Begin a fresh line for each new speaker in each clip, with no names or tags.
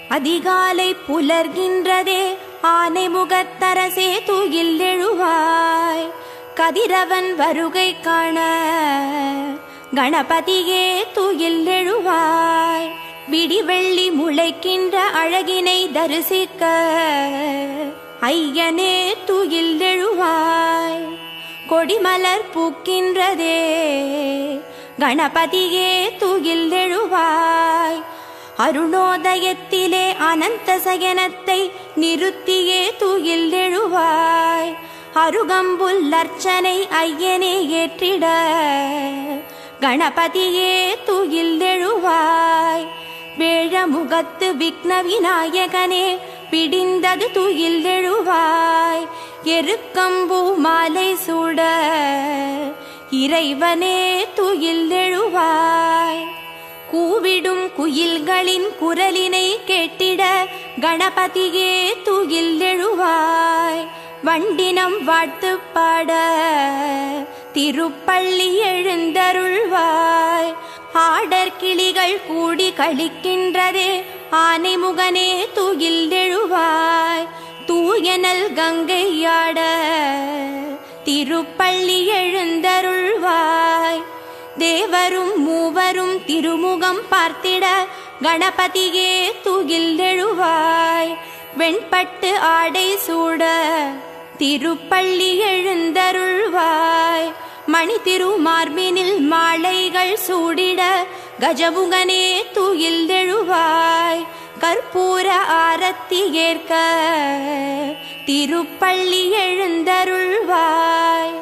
அதிகாலை புலர்கின்றதே, ஆனை முகத்தரசே தூயில் எழுவாய். கதிரவன் வருகை காண கணபதியே தூயில் எழுவாய். விடிவெள்ளி முளைக்கின்ற அழகினை தரிசிக்க ஐயனே தூயில் எழுவாய். கொடிமலர் பூக்கின்றதே, கணபதியே தூயில் எழுவாய். அருணோதயத்திலே அனந்த சயனத்தை நிறுத்தியே தூயில் எழுவாய். அருகம்புல் அர்ச்சனை ஐயனே ஏற்றிட கணபதியே தூயில் எழுவாய். வேழமுகத்து விக்ன விநாயகனே பிடிந்தது தூயில் எழுவாய். எருக்கம்பூ மாலை சூட இறைவனே தூயில் எழுவாய். கூவிடும் குயில்களின் குரலினை கேட்டிட கணபதியே தூயில் எழுவாய். வண்டினம் வாழ்த்து பாட திருப்பள்ளி எழுந்தருள்வாய். ஆடர் கிளிகள் கூடி கழிக்கின்றதே, ஆனைமுகனே தூயில் எழுவாய். தூயனல் கங்கையாட திருப்பள்ளி எழுந்தருள்வாய். தேவரும் மூவரும் திருமுகம் பார்த்திட கணபதியே தூயில் எழுவாய். வெண்பட்டு ஆடை சூட திருப்பள்ளி எழுந்தருள்வாய். மணி திருமார்பினில் மாலைகள் சூடிட கஜமுகனே தூயில் எழுவாய். கற்பூர ஆரத்தி ஏற்க திருப்பள்ளி எழுந்தருள்வாய்.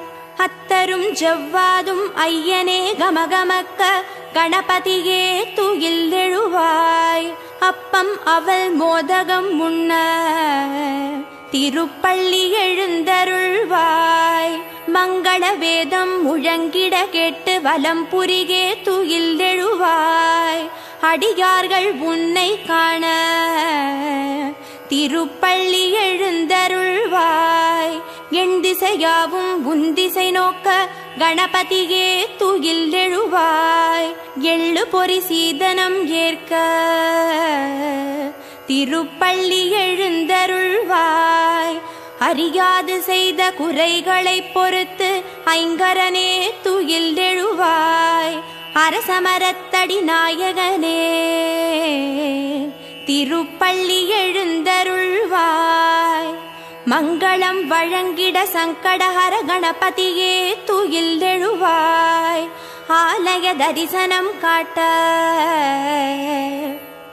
அத்தரும் ஜவ்வாதும் ஐயனே கமகமக்க கணபதியே தூயில் எழுவாய். அப்பம் அவள் மோதகம் முன்ன திருப்பள்ளி எழுந்தருள்வாய். மங்கள வேதம் முழங்கிட கேட்டு வலம் புரிகே தூயில் எழுவாய். அடியார்கள் உன்னை காண திருப்பள்ளி எழுந்தருள்வாய். என் திசையாவும் உன் திசை நோக்க கணபதியே தூயில் எழுவாய். எள்ளு பொறி சீதனம் ஏற்க திருப்பள்ளி எழுந்தருள்வாய். அறியாது செய்த குறைகளை பொறுத்து ஐங்கரனே தூயில் எழுவாய். அரசமரத்தடி நாயகனே திருப்பள்ளி எழுந்தருள்வாய். மங்களம் வழங்கிட சங்கடஹர கணபதியே தூயில் எழுவாய். ஆலய தரிசனம் காட்ட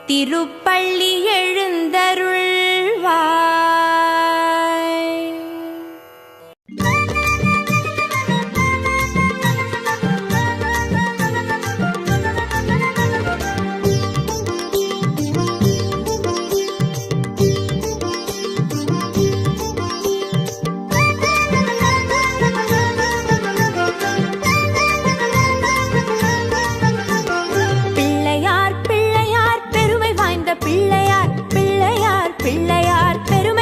திருப்பள்ளி எழுந்தருள்வாய். பிள்ளையார் பிள்ளையார் பெருமை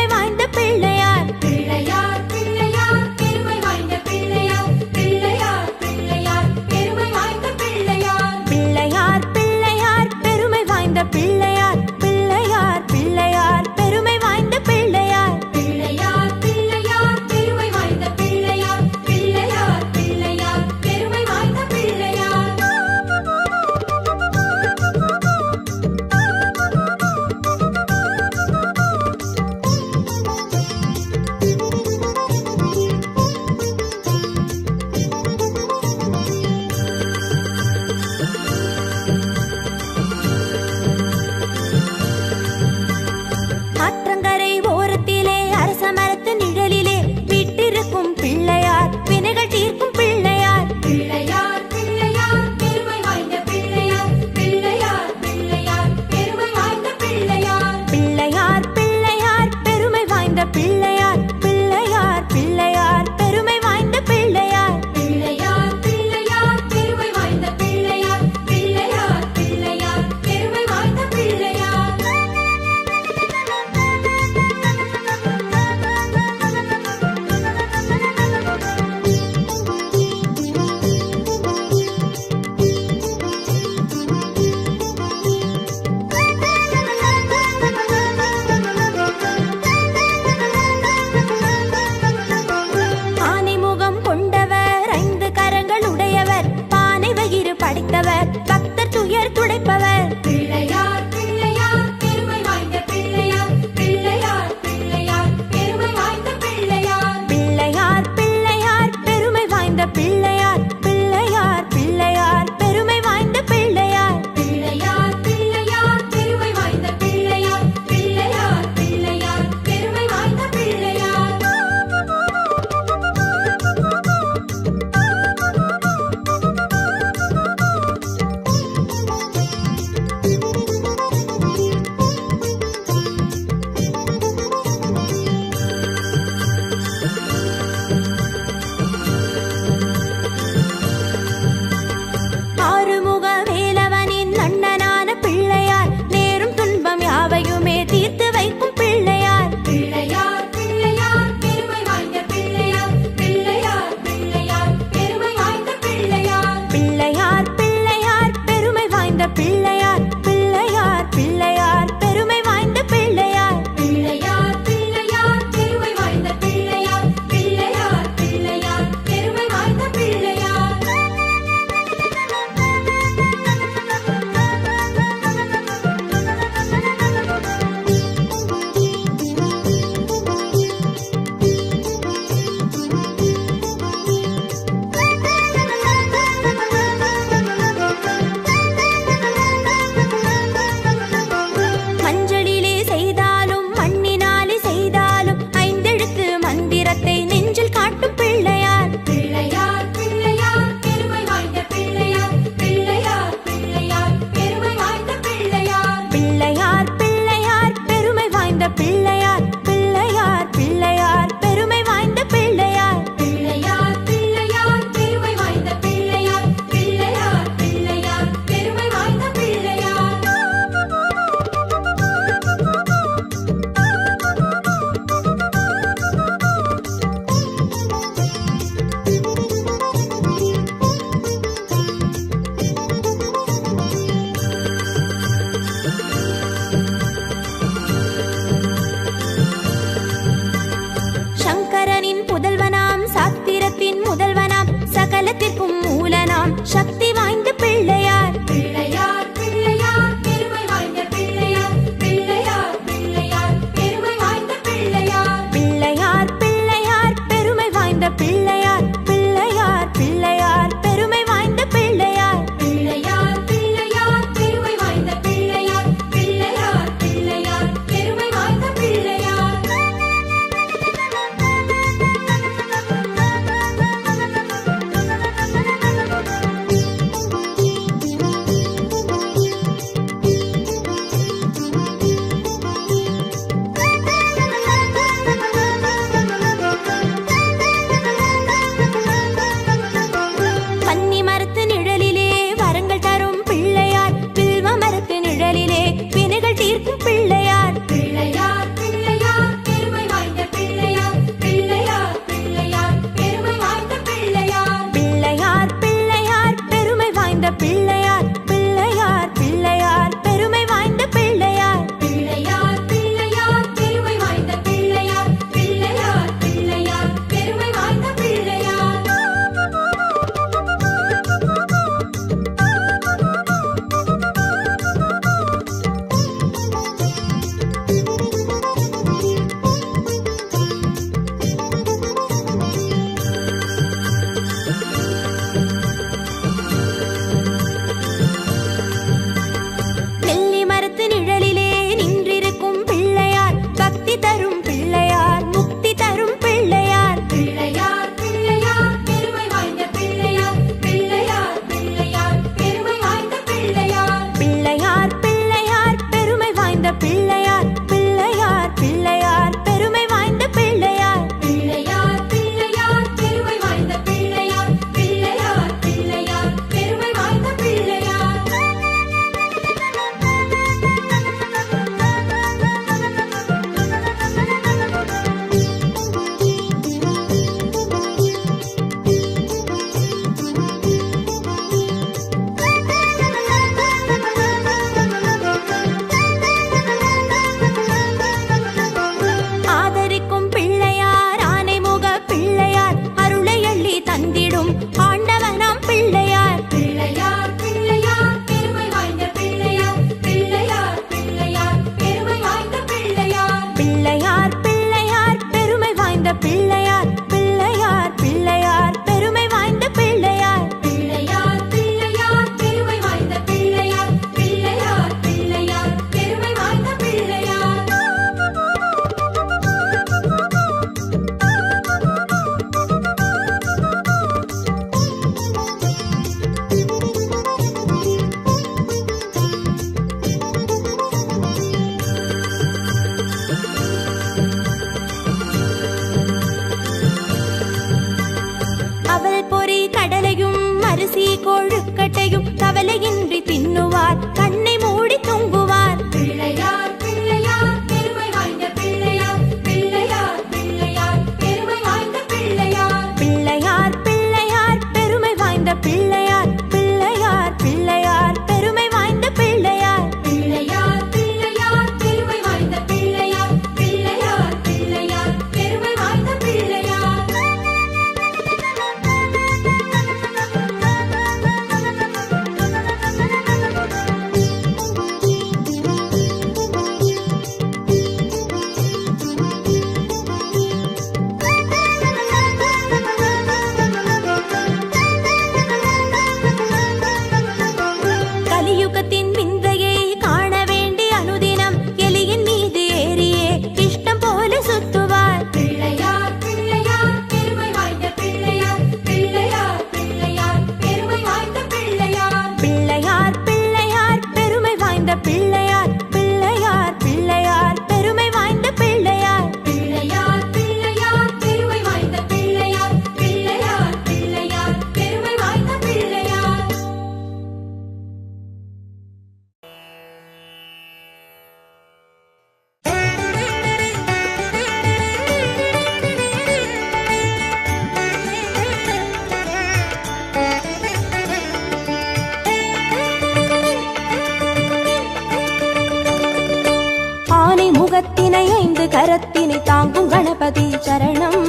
கரத்தினை தாங்கும் கணபதி சரணம்.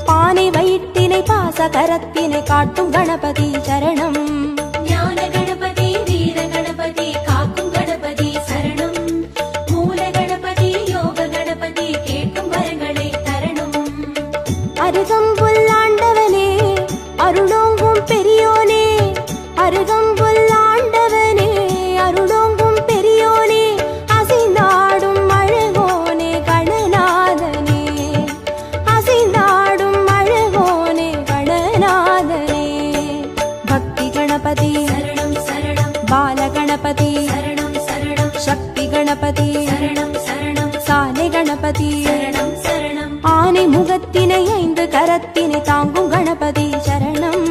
பானை வயிற்றினை பாச கரத்தினை காட்டும் கணபதி சரணம்.
ஞான கணபதி வீர கணபதி காக்கும் கணபதி சரணம். மூல கணபதி யோக கணபதி கேட்கும் வரங்களை தரணும்.
அருகம்புல் ஆண்டவனே அருளோங்கும் பெரியோனே, அருகம்புல் ஆண்டவனே அருளோங்கும் பெரியோனே, அசைந்தாடும் அழகோனே கணநாதனே, அசைந்தாடும் அழகோனே கணநாதனே. பக்தி கணபதி
சரணம் சரணம்.
பால கணபதி
சரணம் சரணம்.
சக்தி கணபதி
சரணம் சரணம்.
சாலை கணபதி
சரணம் சரணம்.
ஆனை முகத்தினை 5 கரத்தினை தாங்கும் கணபதி சரணம்.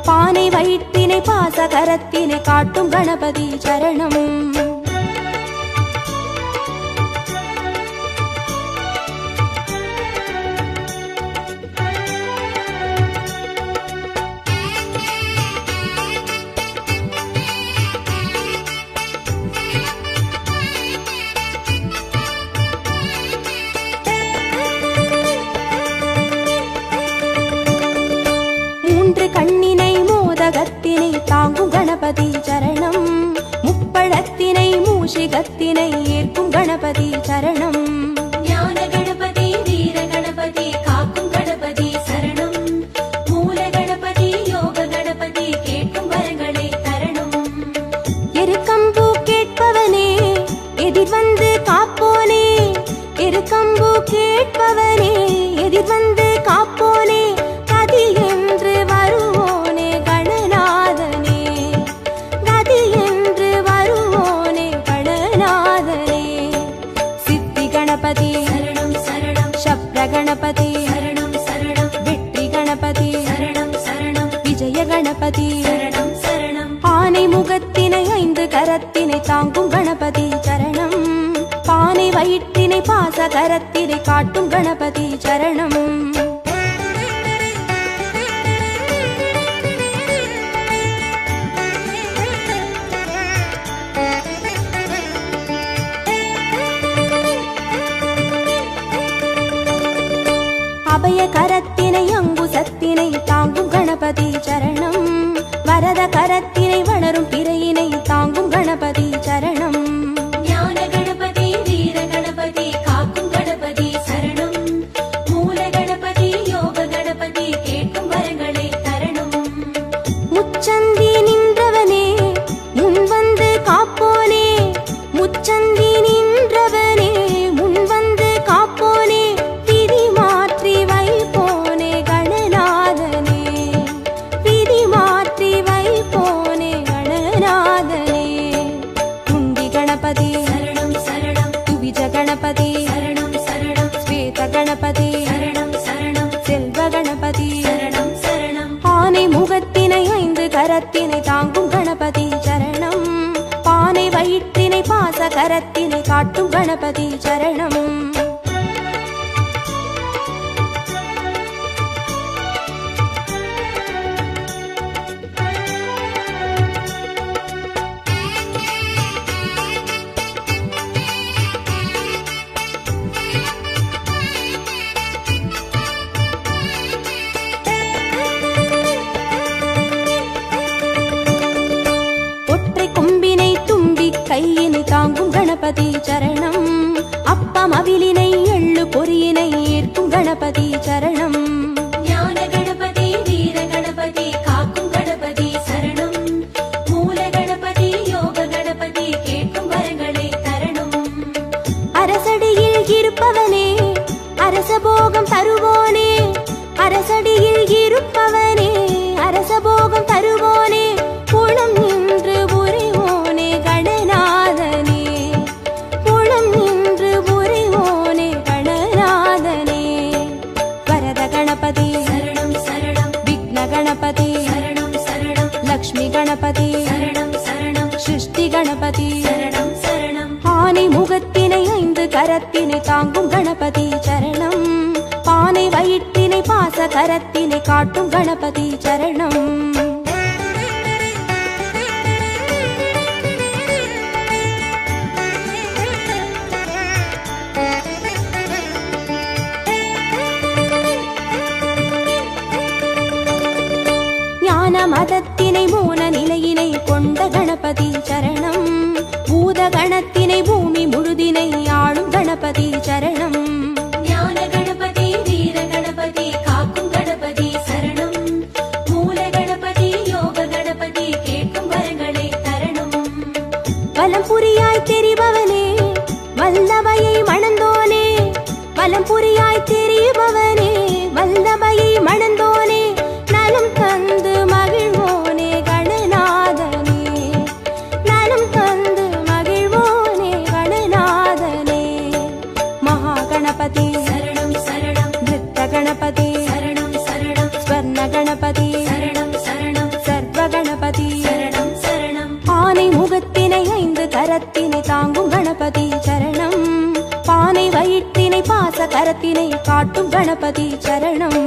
பானை வயிற்றினை பாச கரத்தினை காட்டும் கணபதி சரணம். கண்ணினை மோதகத்தினை தாங்கும் கணபதி சரணம். முப்பழத்தினை மூஷிகத்தினை ஏற்கும் கணபதி சரணம்.
ஞான கணபதி வீர கணபதி காக்கும் கணபதி சரணம். மூல கணபதி யோக கணபதி கேட்கும் வரங்களை தரணும்.
எருக்கம்பூ கேட்பவனே எதிர் வந்து காப்போனே, எருக்கம்பூ கேட்பவனே எதிர் வந்து காப்போனே, கதி என்று வருவோனே கணநாதனே, கதி என்று வருவோனே கணநாதனே. சித்தி கணபதி
சரணம் சரணம்.
சப்ர கணபதி
சரணம் சரணம்.
வெற்றி கணபதி
சரணம் சரணம்.
விஜய கணபதி
சரணம் சரணம்.
ஆனை முகத்தினை 5 கரத்தினை தாங்கும் கணபதி சரணம். பானை வயிற்றினை பாச கரத்தினை காட்டும் கணபதி சரணம். அபய கரத்தினை அங்குசத்தினை தாங்கும் கணபதி சரணம். வரத கரத்தினை வளரும் பிறையினை தாங்கும் கணபதி சரணம்.
ஞான கணபதி வீர கணபதி காக்கும் கணபதி சரணம். மூல கணபதி யோக கணபதி கேட்கும் வரங்களை தரணும்.
முச்சந்தி நின்றவனே முன் வந்து காப்போனே, முச்சந்தி நின்றவனே முன் வந்து காப்போனே, விதி மாற்றி வைப்போனே கணநாதனே, விதி மாற்றி வைப்போனே கணநாதனே. குண்டி கணபதி
சரணம் சரணம்.
துவிஜ கணபதி
சரணம் சரணம்.
ஸ்வேத கணபதி
சரணம் சரணம்.
செல்வ கணபதி
சரணம் சரணம்.
ஆனை முகத்தினை 5 கரத்தினை தாங்கும் கணபதி சரணம். பானை வயிற்றினை பாச கரத்தினை காட்டும் கணபதி சரணம். ஒற்றை கொம்பினை தும்பி கையினை தாங்கும் கணபதி சரணம். அப்பம் அவிலினை எள்ளு பொறியினை ஏற்கும் கணபதி சரணம்.
ஞான கணபதி வீர கணபதி காக்கும் கணபதி சரணம். மூல கணபதி யோக கணபதி கேட்கும் வரங்களை தரணும்.
அரசடியில் இருப்பவனே அரசபோகம் தருவோனே, அரசடியில் இருப்பவனே அரசபோகம் தருவோனே, புலம் நின்று புரிவோனே கணநாதனே, புலம் நின்று புரிவோனே கணநாதனே. வரத கணபதி
சரணம் சரணம்.
விக்ன கணபதி
சரணம் சரணம்.
லக்ஷ்மி கணபதி
சரணம் சரணம்.
சிருஷ்டி கணபதி
சரணம் சரணம்.
ஆனை முகத்தினை 5 கரத்தினை தாங்கும் கணபதி சரணம். பானை வயிற்றினை பாச கரத்தினை காட்டும் கணபதி சரணம். கணபதி சரணம். பூத கணத்தினை பூமி முழுதினை ஆளும் கணபதி சரணம்.
ஞான கணபதி வீர கணபதி காக்கும் கணபதி சரணம். மூல கணபதி யோக கணபதி கேட்கும் வரங்களை தரணும்.
வலம் புரியாய் தெரிபவனே வல்லமையை மணந்தோனே. வலம் புரியாய் தெரிபவனே வல்லமையை மணந்தோனே. நலம் தந்து மகிழ்வோனே கணநாதனே. நலம் தந்து மகிழ்வோனே கணநாதனே. மகா கணபதி
சரணம் சரணம்.
நிருத்த கணபதி
சரணம் சரணம்.
ஸ்வர்ண கணபதி
சரணம் சரணம்.
சர்வ கணபதி
சரணம் சரணம்.
ஆனை முகத்தினை 5 கரத்தினை தாங்கும் கணபதி சரணம். பானை வயிற்றினை பாச கரத்தினை காட்டும் கணபதி சரணம்.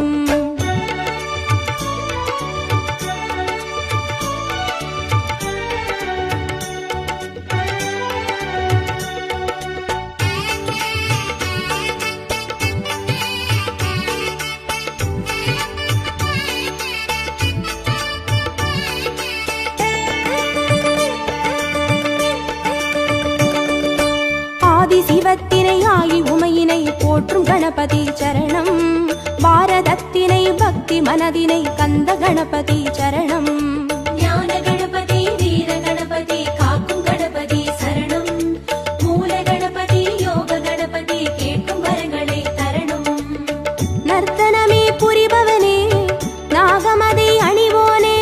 சிவத்தினை ஆகி உமையினை போற்றும் கணபதி சரணம். பாரதத்தினை பக்தி மனதினை கந்த கணபதி சரணம்.
ஞான கணபதி வீர கணபதி காக்கும் கணபதி சரணம். மூல கணபதி யோக கணபதி கேட்கும் வரங்களை தரணும்.
நர்த்தனமே புரிபவனே நாகமதை அணிவோனே.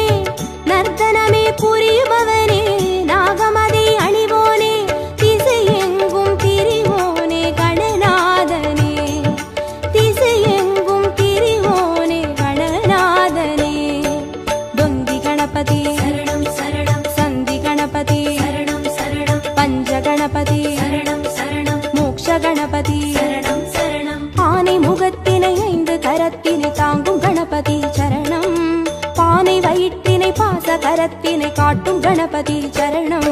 நர்த்தனமே புரிபவனே நாகமதை அணிவோனே. திசையெங்கும் திரிவோனே கணநாதனே. திசையெங்கும் திரிவோனே கணநாதனே. தொந்தி கணபதி
சரணம் சரணம்.
சந்தி கணபதி
சரணம் சரணம்.
பஞ்ச கணபதி
சரணம் சரணம்.
மோக்ஷ கணபதி
சரணம் சரணம்.
ஆனை முகத்தினை 5 கரத்தினை தாங்கும் கணபதி சரணம். பானை வயிற்றினை பாச கரத்தினை காட்டும் கணபதி சரணம்.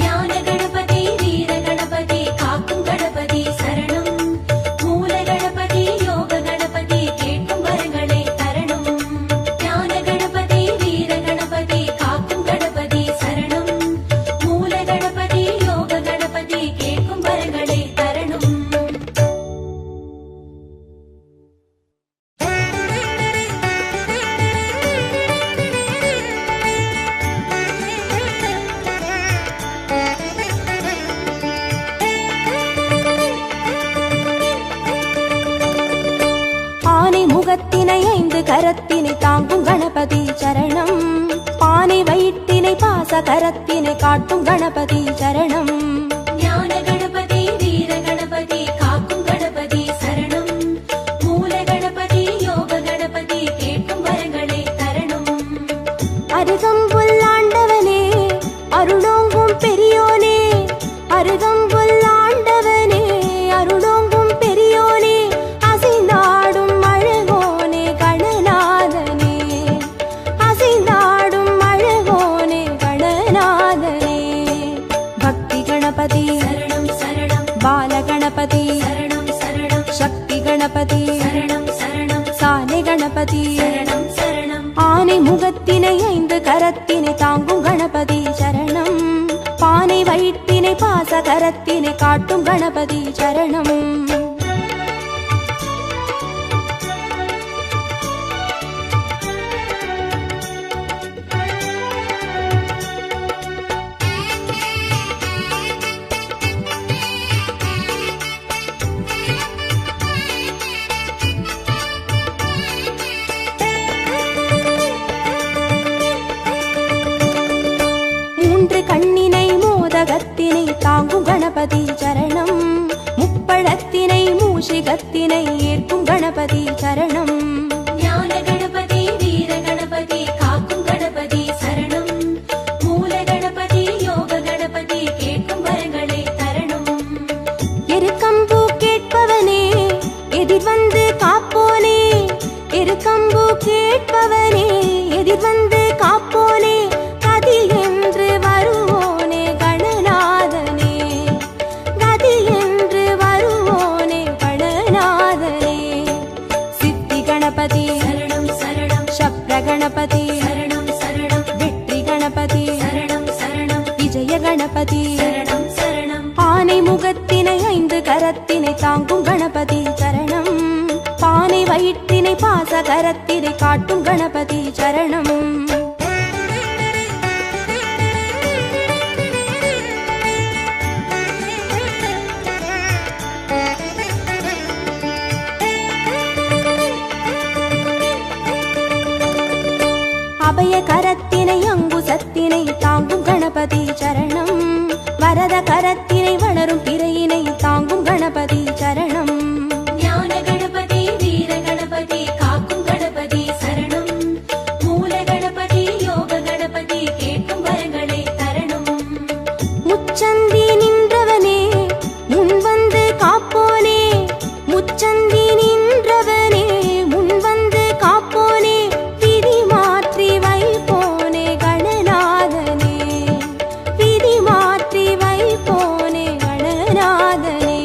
ஞான கணபதி வீர கணபதி காக்கும் கணபதி சரணம். மூல கணபதி யோக கணபதி கேட்கும் வரங்களை தரணும். ஞான கணபதி வீர கணபதி காக்கும் கணபதி சரணம். மூல கணபதி யோக கணபதி கேட்கும் வரங்களை தரணும்.
ஆனை முகத்தினை 5 கரத்தினை தாங்கும் கணபதி சரணம். பானை வயிற்றினை பாச கரத்தினை காட்டும் கணபதி சரணம்.
ஞான கணபதி வீர கணபதி காக்கும் கணபதி சரணம். மூல கணபதி யோக கணபதி கேட்கும் வரங்களை தரணும்.
அருகம்புல் ஆண்டவனே அருளோங்கும் பெரியோனே. அருகம்புல் ஆண்டவனே அருளோங்கும் பெரியோனே. அசைந்தாடும் அழகோனே கணநாதனே. அசைந்தாடும் அழகோனே கணநாதனே. பக்தி கணபதி
சரணம் சரணம்.
பால கணபதி
சரணம் சரணம்.
சக்தி கணபதி
சரணம் சரணம்.
சாலை கணபதி
சரணம் சரணம்.
ஆனை முகத்தினை 5 கரத்தினை தாங்கும் கணபதி சரணம். பானை வயிற்றினை பாச கரத்தினை காட்டும் கணபதி சரணம். கண்ணினை மோதகத்தினை தாங்கும் கணபதி சரணம். முப்பழத்தினை மூஷிகத்தினை ஏற்கும் கணபதி சரணம்.
ஞான கணபதி வீர கணபதி காக்கும் கணபதி சரணம். மூல கணபதி யோக கணபதி கேட்கும் வரங்களை தரணும்.
எருக்கம்பூ கேட்பவனே எதிர் வந்து காப்போனே. எருக்கம்பூ கேட்பவனே எதிர் வந்து காப்போனே. கதி என்று வருவோனே கணநாதனே. கதி என்று வருவோனே கணநாதனே. சித்தி கணபதி கணபதி
சரணம் சரணம்
ஆனை முகத்தினை 5 கரத்தினை தாங்கும் கணபதி சரணம் பானை வயிற்றினை பாச கரத்தினை காட்டும் கணபதி சரணம் அபய கரத்தினை அங்குசத்தினை தாங்கும் கணபதி சரணம் வரத கரத்தினை வளரும் பிறையினை தாங்கும் கணபதி சரணம்
ஞான கணபதி வீர கணபதி காக்கும் கணபதி சரணம் மூல கணபதி யோக கணபதி கேட்கும் வரங்களை தரணும்
முச்சந்தி நின்றவனே முன் வந்து காப்போனே முச்சந்தி நின்றவனே முன் வந்து காப்போனே விதி மாற்றி வைப்போனே கணநாதனே விதி மாற்றி வைப்போனே கணநாதனே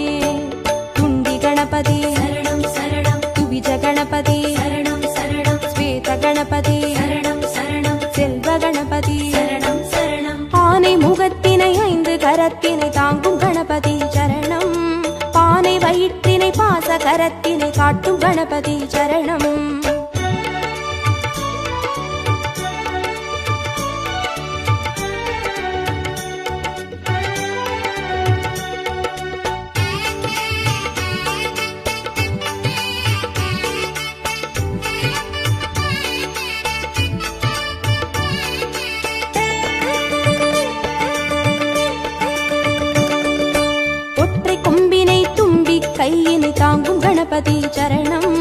குண்டி கணபதி
சரணம் சரணம்
துவிஜ கணபதி
சரணம் சரணம்
ஸ்வேத கணபதி
சரணம் சரணம்
செல்வ கணபதி
சரணம் சரணம்
ஆனை முகத்தினை 5 கரத்தினை தாங்கும் கணபதி சரணம் பானை வயிற்றினை பாச கரத்தினை காட்டும் கணபதி சரணம் ஒற்றை கொம்பினை தும்பி கையினை தாங்கும் கணபதி சரணம்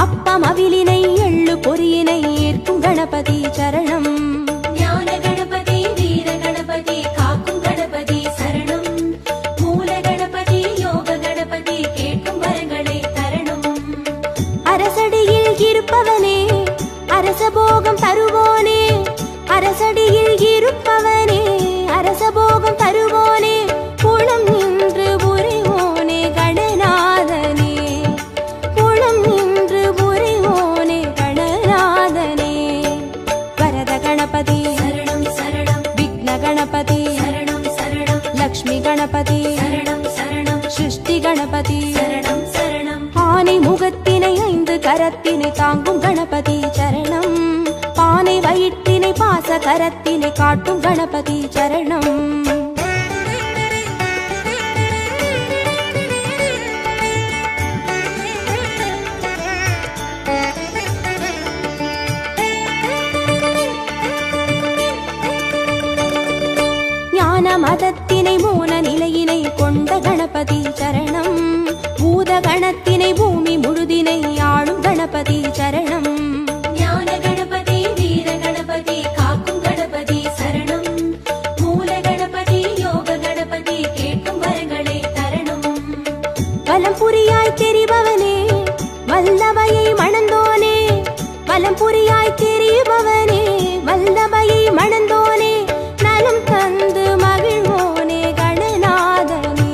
அப்பம் அவிலினை எள்ளு பொறியினை ஏற்கும் கணபதி சரணம்
ஞான கணபதி வீர கணபதி காக்கும் கணபதி சரணம் மூல கணபதி யோக கணபதி கேட்கும் வரங்களை தரணும்
அரசடியில் இருப்பவனே அரசபோகம் தருவோனே அரசடியில் இருப்பவனே அரசபோகம் தருவோனே புலம் நின்று புரிவோனே கணநாதனே புலம் நின்று புரிவோனே கணநாதனே வரத கணபதி
சரணம் சரணம்
விக்ன கணபதி
சரணம் சரணம்
லக்ஷ்மி கணபதி
சரணம் சரணம்
சிருஷ்டி கணபதி
சரணம் சரணம்
ஆனை முகத்தினை 5 கரத்தினை தாங்கும் கணபதி சரணம் பானை வயிற்றினை பாச கரத்தினை காட்டும் கணபதி சரணம் ஞான மதத்தினை மூல நிலையினை கொண்ட கணபதி சரணம் பூத கணத்தினை பூமி முழுதினை ஆளும் கணபதி சரணம்
ஞான கணபதி வீர கணபதி காக்கும் கணபதி சரணம் மூல கணபதி யோக கணபதி கேட்கும் வரங்களை தரணும்
வலம் புரியாய் தெரிபவனே வல்லபையை மணந்தோனே வலம் புரியாய் தெரிபவனே வல்லபையை மணந்தோனே நலம் தந்து மகிழ்வோனே கணநாதனே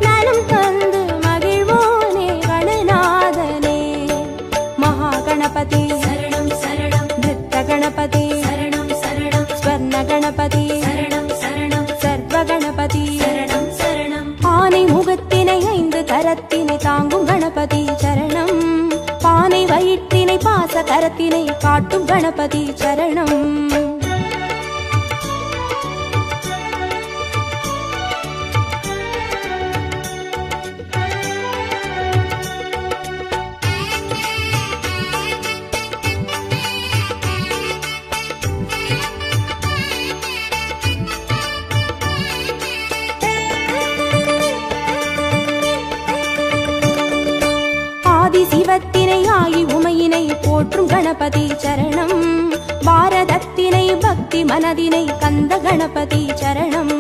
நலம் தந்து மகிழ்வோனே கணநாதனே மகா கணபதி
சரணம் சரணம்
நிருத்த கணபதி
சரணம் சரணம்
ஸ்வர்ண கணபதி
சரணம் சரணம்
சர்வ கணபதி
சரணம் சரணம்
ஆனை முகத்தினை 5 கரத்தினை தாங்கும் கணபதி சரணம் பானை வயிற்றினை பாச கரத்தினை காட்டும் கணபதி சரணம் ஆதி சிவத்தினை ஆகி உமையினை போற்றும் கணபதி சரணம் பாரதத்தினை பக்தி மனதினை கந்த கணபதி சரணம்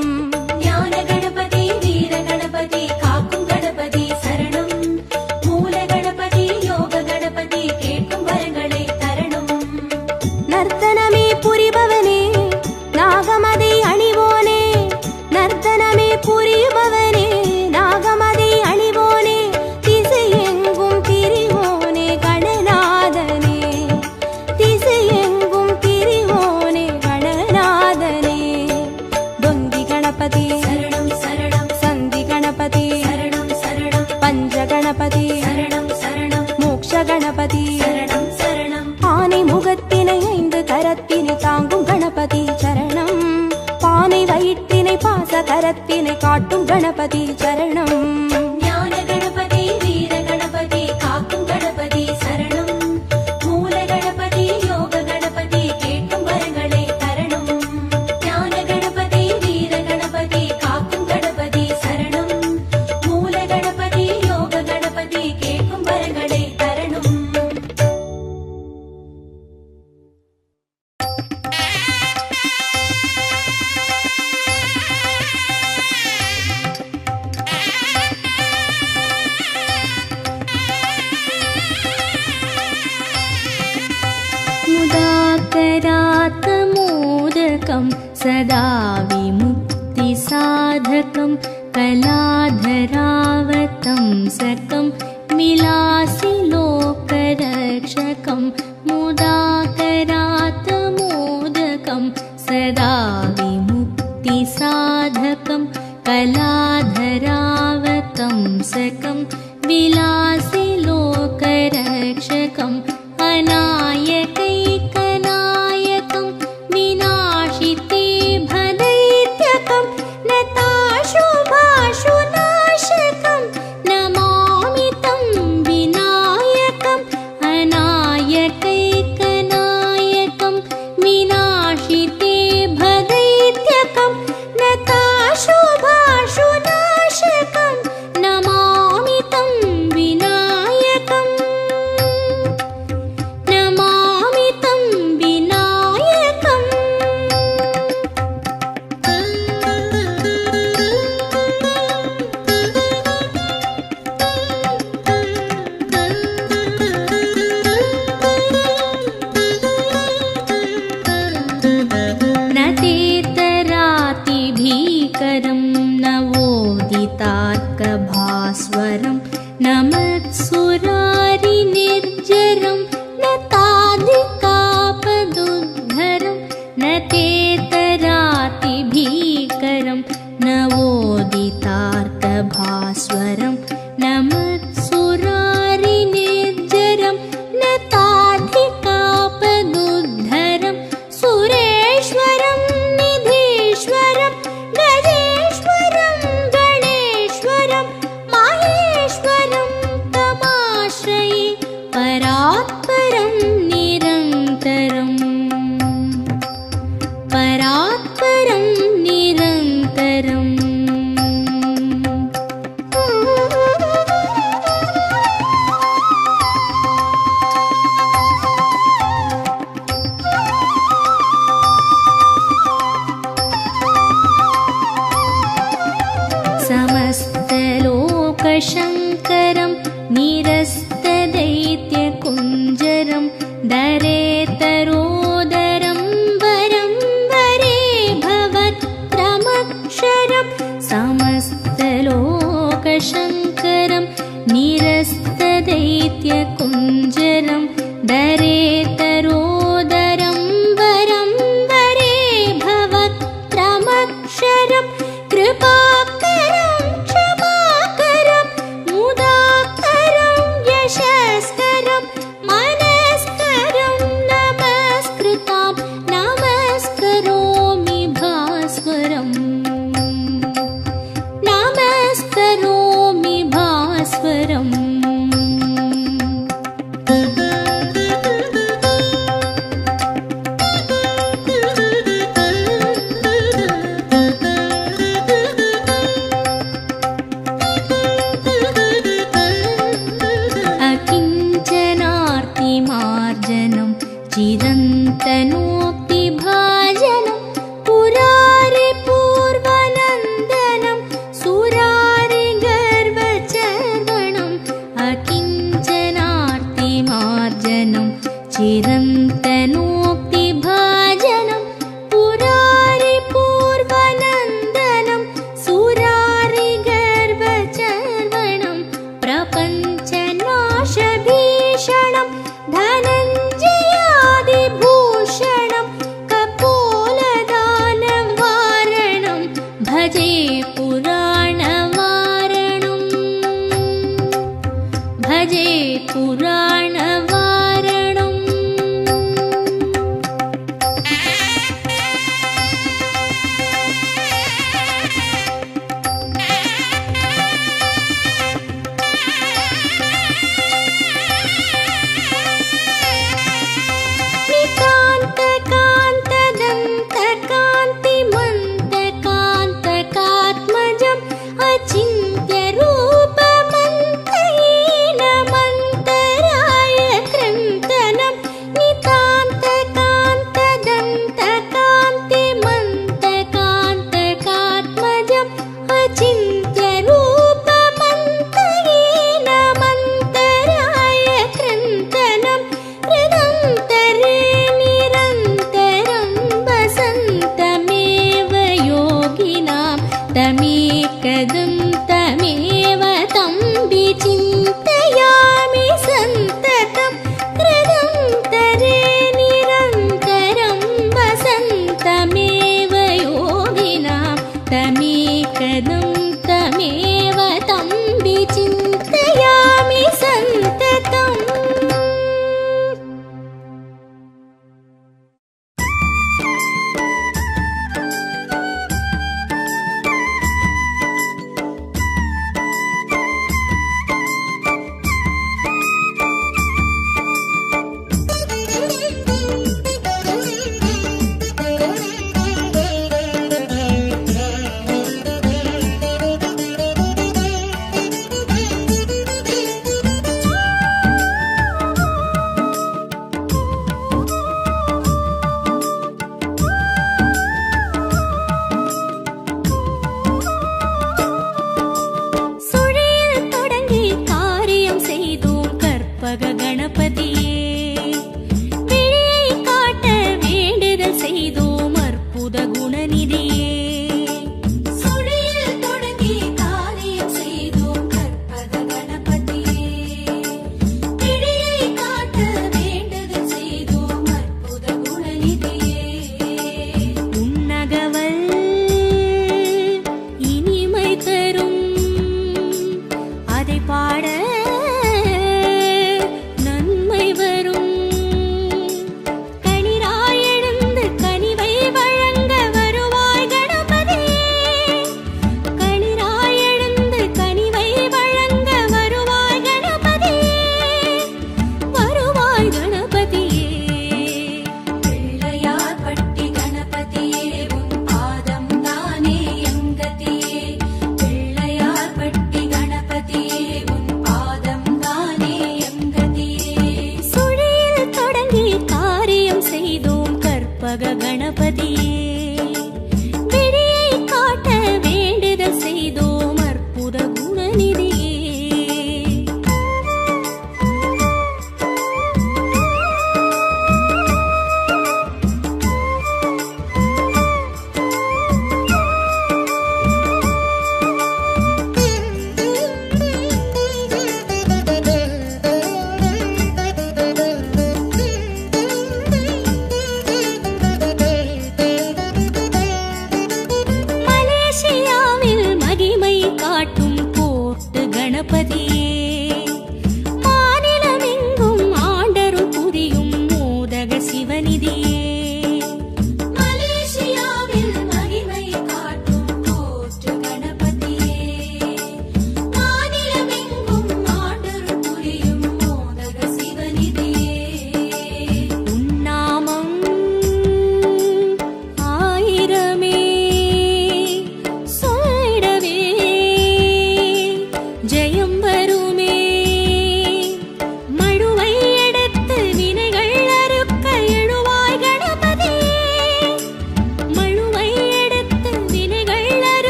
ஞான கணபதி வீர கணபதி காக்கும் கணபதி சரணம் மூல கணபதி யோக கணபதி கேட்கும் வரங்களை தரணும்
நர்த்தனமே புரிபவனே நாகமதை அணிவோனே நர்த்தனமே புரிபவனே நாகமதை அணிவோனே திசையெங்கும் திரிவோனே கணநாதனே திசையெங்கும் திரிவோனே கணநாதனே தொந்தி பானை வயிற்றினை பாச கரத்தினை காட்டும் கணபதி சரணம்.
ஞான கணபதி வீர கணபதி காக்கும் கணபதி சரணம். மூல கணபதி யோக கணபதி கேட்கும் வரங்களை தரணும். ஞான கணபதி வீர கணபதி காக்கும் கணபதி சரணம். மூல கணபதி யோக கணபதி கேட்கும் வரங்களை தரணும்.
मुदाकरात्मोदकं सदा विमुक्तिसाधकं कलाधरावतं सकं विलासि लोकरक्षकं मुदाकरात्मोदकं सदा विमुक्तिसाधकं कलाधरावतं सकं विलासि लोकरक्षकम् अनायकैकनायकं विनाशिते भदैत्यकं नताशुभाशुनाशकं नमामि तं विनायकम् अनायकैकनायकं विनाशिते भदैत्यकं नताशुभाशुनाशकं नमामि तं विनायकम् नमामि तं विनायकम् न तेतरातिभीकरं नवोदितार्कभास्वरं न मत्सुरारिनिर्जरं न ताधिकापदुद्धरं न तेतरातिभीकरं नवोदितार्कभास्वरं न मत्सुरारिनिर्जरं न ताधिकापदुद्धरं सुरेश्वरं निधीश्वरं गजेश्वरं गणेश्वरं माहेश्वरं तमाश्रये परात्परं निरन्तरम् परात्परं निरन्तरम् समस्तलोकशङ्करं निरस्तदैत्यकुञ्जरं दरेतरोदरं वरं वरे भवत्रमक्षरं समस्तलोकशङ्करं निरस्तदैत्यकुञ्जरं दरेतरोदरं वरं वरे भवत्रमक्षरं कृपाकरं क्षमाकरं मुदाकरं यशस्करं मनस्करं नमस्कृतां नमस्करोमि भास्वरम् नमस्करोमि भास्वरम् अकिञ्चनार्तिमार्जनं चिरन्तनोक्तिभाजनं पुरारिपूर्वनन्दनं सुरारिगर्वचर्वणम् अकिञ्चनार्तिमार्जनं चिरन्तनोक्तिभाजनं पुरारिपूर्वनन्दनं सुरारिगर्वचर्वणं प्रपञ्चनाशभीषणं धनञ्जयादिभूषणं कपोलदानवारणं भजे पुराणवारणम् भजे पुराणवारणम् तमेकदं तमेव तं विचिन्तयामि सन्ततं कृदन्तरे निरन्तरं वसन्तमेव योगिनां तमेकदं तमेव तं विचिन्तयामि सन्ततम्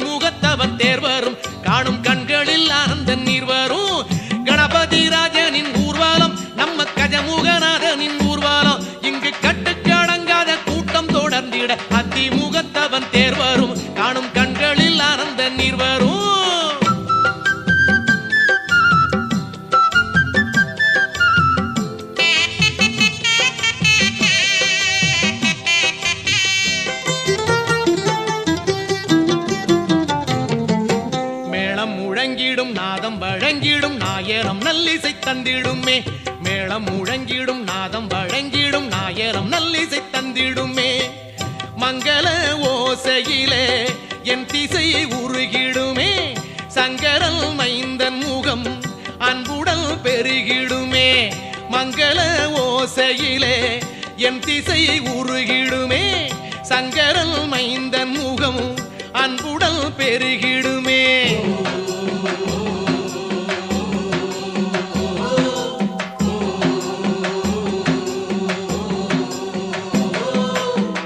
அத்திமுகத்தவன் தேர் வரும் காணும் கண்களில் ஆனந்த நீர் வரும் கணபதி ராஜனின் ஊர்வலம் நம்ம கஜமுகநாதனின் ஊர்வலம் இங்கு கட்டுக்கடங்காத கூட்டம் தொடர்ந்திட அத்திமுகத்தவன் தேர் வரும் காணும் கண்களில் ஆனந்த நீர் வரும் முழங்கிடும் நாதம் வழங்கிடும் நாயரம் நல்லிசை தந்திடுமே மேளம் முழங்கிடும் நாதம் வழங்கிடும் நாயரம் நல்லிசை தந்திடுமே மங்கள ஓசையிலே என் திசை உருகிடுமே சங்கரல் மைந்தன் முகம் அன்புடல் பெருகிடுமே மங்கள ஓசையிலே என் திசை உருகிடுமே சங்கரல் மைந்தன் முகம் அன்புடல் பெருகிடுமே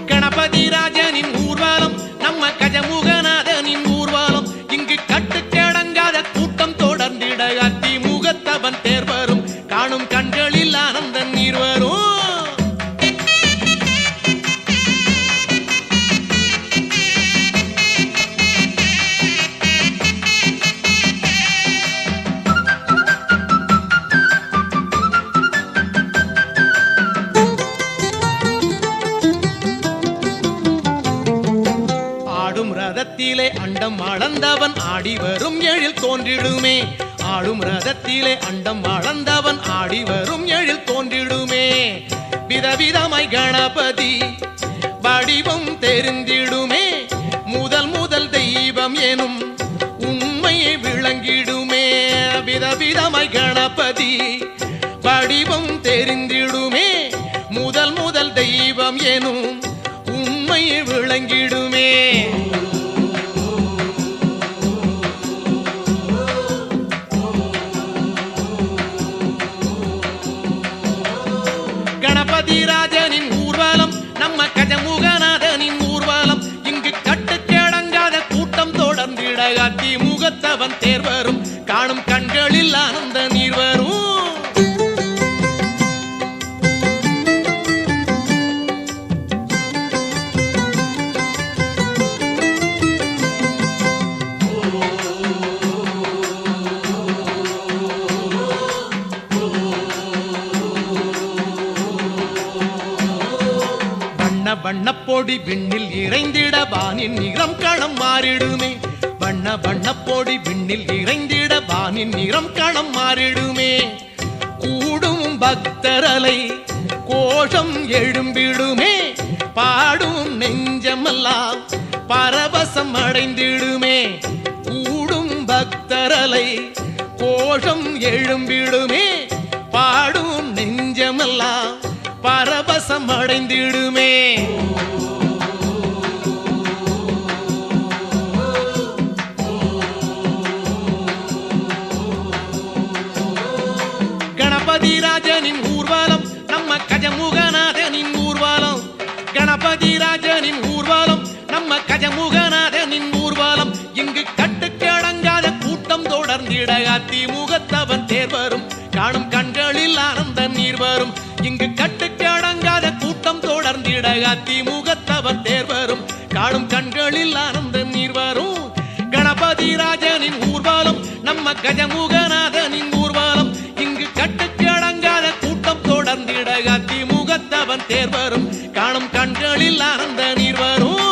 கணபதி ராஜனின் ஊர்வலம் நம்ம கஜமுகநாதனின் ஊர்வலம் இங்கு கட்டுக்கடங்காத கூட்டம் தொடர்ந்திட அத்திமுகத்தவன் தேர் வரும் காணும் கண்களில் ஆனந்த நீர் வரும் ரதத்திலே அண்டம் அளந்தவன் ஆடி வரும் எழில் தோன்றிடுமே ஆடும் ரதத்திலே அண்டம் அளந்தவன் ஆடி வரும் எழில் தோன்றிடுமே விதவிதமாய் கணபதி வடிவம் தெரிந்திடுமே முதல் முதல் தெய்வம் எனும் உண்மையை விளங்கிடுமே விதவிதமாய் கணபதி வடிவம் தெரிந்திடுமே முதல் முதல் தெய்வம் எனும் உண்மையை விளங்கிடுமே கணபதி ராஜனின் ஊர்வலம் நம்ம கஜமுகநாதனின் ஊர்வலம் இங்கு கட்டுக்கடங்காத கூட்டம் தொடர்ந்திட அத்திமுகத்தவன் தேர் வரும் காணும் கண்களில் ஆனந்த நீர் வரும் வண்ணப்பொடி விண்ணில் இறைந்திட வானின் நிறம் களம் மாறிடுமே வண்ணப்பொடி விண்ணில் இறைந்திட வானின் நிறம் களம் மாறிடுமே கூடும் பக்தரலை கோஷம் எழும்பிடுமே பாடும் நெஞ்சமெல்லாம் பரவசம் அடைந்திடுமே கூடும் பக்தரலை கோஷம் எழும்பிடுமே பாடும் நெஞ்சமெல்லாம் பரவசம் அடைந்திடுமே கணபதி ராஜனின் ஊர்வலம் நம்ம கஜமுகநாதனின் ஊர்வலம் கணபதி ராஜனின் ஊர்வலம் நம்ம கஜமுகநாதனின் ஊர்வலம் இங்கு கட்டுக்கடங்காத கூட்டம் தொடர்ந்திட அத்திமுகத்தவன் தேர் வரும் காணும் கண்களில் ஆனந்த நீர் வரும் இங்கு கட்டுக்கடங்காத கூட்டம் தொடர்ந்திட அத்திமுகத்தவன் தேர் வரும் காணும் கண்களில் ஆனந்த நீர் வரும் கணபதி ராஜனின் ஊர்வலம் நம்ம கஜமுகநாதனின் ஊர்வலம் இங்கு கட்டுக்கடங்காத கூட்டம் தொடர்ந்திட அத்திமுகத்தவன் தேர் வரும் காணும் கண்களில் ஆனந்த நீர் வரும்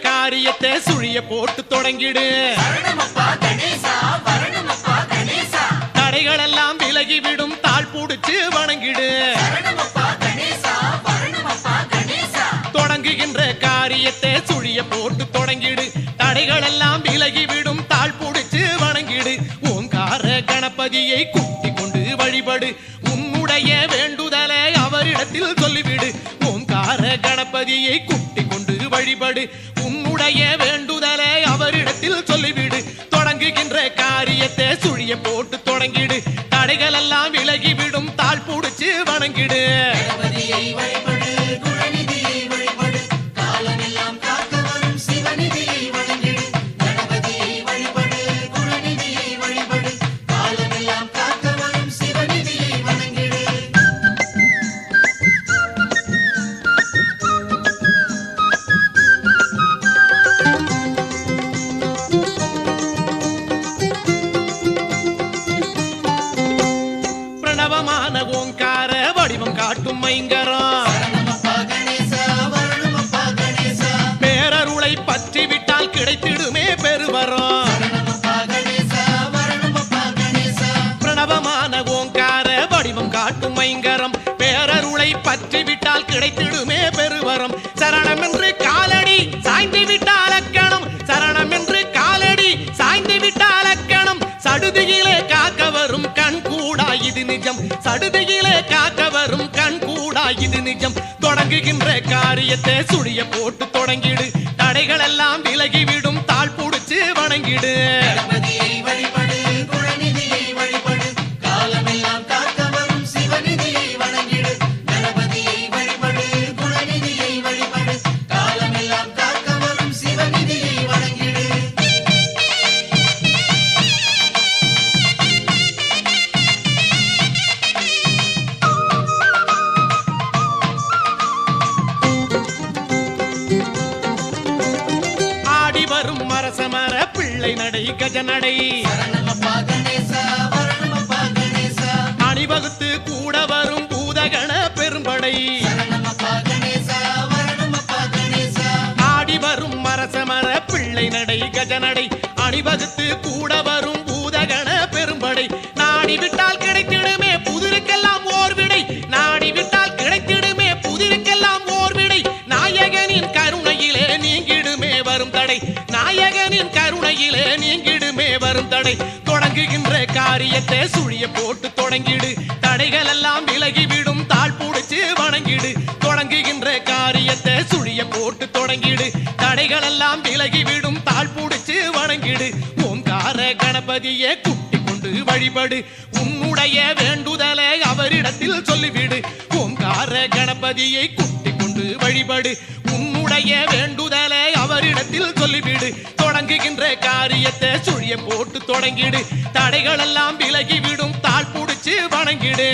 காரியத்தை சுழிய போட்டு தொடங்கிடு தடைகள் எல்லாம் விலகிவிடும் தாழ் புடிச்சு வணங்கிடு தொடங்குகின்ற காரியத்தை சுழிய போட்டு தொடங்கிடு தடைகள் எல்லாம் விலகிவிடும் தாழ் புடிச்சு வணங்கிடு ஓங்கார கணபதியை கூட்டிக் கொண்டு வழிபடு உன்னுடைய உன்னுடைய வேண்டுதலை அவரிடத்தில் சொல்லிவிடு ஓங்கார கணபதியை குட்டி கொண்டு வழிபடு உன்னுடைய வேண்டுதலை அவரிடத்தில் சொல்லிவிடு தொடங்குகின்ற காரியத்தை சுழிய போட்டு தொடங்கிடு தடைகள் எல்லாம் விலகிவிடும் தாழ் புடிச்சு வணங்கிடு
கணபதியை வழிபடு குணநிதியை வழிபடு காலமெல்லாம் காக்க வரும் சிவநிதியை வணங்கிடு கணபதியை வழிபடு குணநிதியை வழிபடு காலமெல்லாம் காக்க வரும் சிவநிதியை வணங்கிடு
பிரணவமான ஓங்கார வடிவம் காட்டும் மைங்கரம்
சரணமப்பா கணேசா வரணுமப்பா கணேசா
பேரருளை பற்றி விட்டால் கிடைத்திடுமே பெருவரம்
சரணமப்பா கணேசா வரணுமப்பா கணேசா
பிரணவமான ஓங்கார வடிவம் காட்டும் மைங்கரம் பேரருளை பற்றி விட்டால் கிடைத்திடுமே பெருவரம் சரணம் என்று காலடி சாய்ந்து விட்டால் அக்கணம் சரணம் என்று காலடி சாய்ந்து விட்டால் அக்கணம் சடுதியிலே காக்க வரும் கண் கூடா இது நிஜம் சடுதியிலே காக்க வரும் கண் கூடா இது நிஜம் தொடங்குகின்ற காரியத்தை சுழிய போட்டு தொடங்கிடு தடைகள் எல்லாம் விலகிவிடும் தாழ் புடிச்சு வணங்கிடு
கணபதியை வழிபடு குணநிதியை வழிபடு காலமெல்லாம் காக்க வரும் சிவநிதியை வணங்கிடு கணபதியை வழிபடு குணநிதியை வழிபடு காலமெல்லாம் காக்க வரும் சிவநிதியை வணங்கிடு
ஆடி வரும் அரசமர பிள்ளை நடை கஜநடை
சரணமப்பா கணேசா வரணுமப்பா கணேசா
அணிவகுத்து கூட வரும் பூதகண பெரும்படை
சரணமப்பா கணேசா வரணுமப்பா கணேசா
ஆடி வரும் அரசமர பிள்ளை நடை கஜநடை அணிவகுத்து கூட வரும் பூதகண பெரும்படை நாடி விட்டால் கிடைத்திடுமே புதிருக்கெல்லாம் ஓர் விடை நாடி விட்டால் கிடைத்திடுமே புதிருக்கெல்லாம் ஓர் விடை நாயகனின் கருணையிலே நீங்கிடுமே வரும் தடை நாயகனின் கருணையிலே நீங்கிடுமே வரும் தடை தொடங்குகின்ற காரியத்தை சுழிய போட்டு தொடங்கிடு தடைகள் எல்லாம் விலகிவிடும் தாழ் புடிச்சு வணங்கிடு தொடங்குகின்ற காரியத்தை சுழிய போட்டு தொடங்கிடு தடைகள் எல்லாம் விலகிவிடும் தாழ் புடிச்சு வணங்கிடு ஓங்கார கணபதியை குட்டி கொண்டு வழிபடு உன்னுடைய வேண்டுதலை அவரிடத்தில் சொல்லிவிடு ஓங்கார கணபதியை குட்டி கொண்டு வழிபடு உன்னுடைய வேண்டுதலை அவரிடத்தில் சொல்லிவிடு தொடங்குகின்ற காரியத்தை சுழிய போட்டு தொடங்கிடு தடைகள் எல்லாம் விலகிவிடும் தாழ் புடிச்சு வணங்கிடு